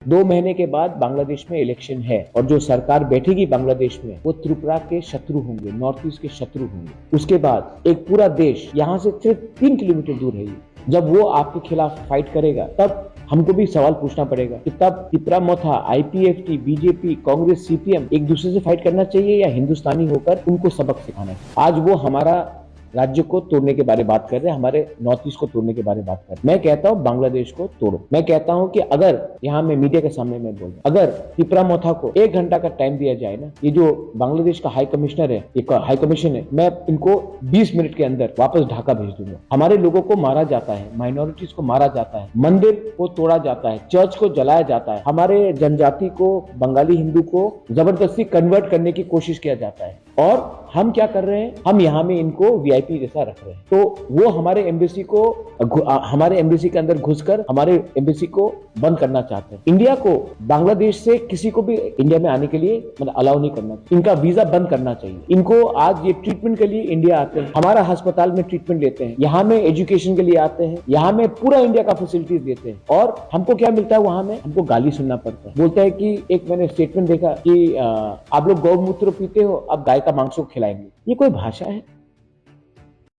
2 महीने के बाद बांग्लादेश में इलेक्शन है और जो सरकार बैठेगी बांग्लादेश में वो त्रिपुरा के शत्रु होंगे, नॉर्थ ईस्ट के शत्रु होंगे। उसके बाद एक पूरा देश यहाँ से सिर्फ 3 किलोमीटर दूर है। जब वो आपके खिलाफ फाइट करेगा तब हमको भी सवाल पूछना पड़ेगा कि तब तिपरा मोथा, आईपीएफटी, बीजेपी, कांग्रेस, सीपीएम एक दूसरे से फाइट करना चाहिए या हिंदुस्तानी होकर उनको सबक सिखाना चाहिए। आज वो हमारा राज्य को तोड़ने के बारे में बात कर रहे हैं, हमारे नॉर्थ ईस्ट को तोड़ने के बारे में बात कर रहे हैं। मैं कहता हूं बांग्लादेश को तोड़ो। मैं कहता हूं कि अगर यहाँ मैं मीडिया के सामने मैं बोल रहा हूं, अगर तिपरा मोथा को 1 घंटा का टाइम दिया जाए ना, ये जो बांग्लादेश का हाई कमिश्नर है, एक हाई कमीशन है, मैं इनको 20 मिनट के अंदर वापस ढाका भेज दूंगा। हमारे लोगों को मारा जाता है, माइनॉरिटीज को मारा जाता है, मंदिर को तोड़ा जाता है, चर्च को जलाया जाता है, हमारे जनजाति को, बंगाली हिंदू को जबरदस्ती कन्वर्ट करने की कोशिश किया जाता है। और हम क्या कर रहे हैं, हम यहाँ में इनको वीआईपी जैसा रख रहे हैं। तो वो हमारे एम्बेसी के अंदर घुसकर हमारे एम्बेसी को बंद करना चाहते हैं। इंडिया को बांग्लादेश से किसी को भी इंडिया में आने के लिए मतलब अलाउ नहीं करना, इनका वीजा बंद करना चाहिए। इनको आज ये ट्रीटमेंट के लिए इंडिया आते हैं, हमारा अस्पताल में ट्रीटमेंट लेते हैं, यहाँ में एजुकेशन के लिए आते हैं, यहाँ में पूरा इंडिया का फैसिलिटीज देते हैं। और हमको क्या मिलता है वहां में, हमको गाली सुनना पड़ता है। बोलता है कि एक मैंने स्टेटमेंट देखा कि आप लोग गौमूत्र पीते हो, अब गाय का मांस को खिलाएंगे। ये कोई भाषा है?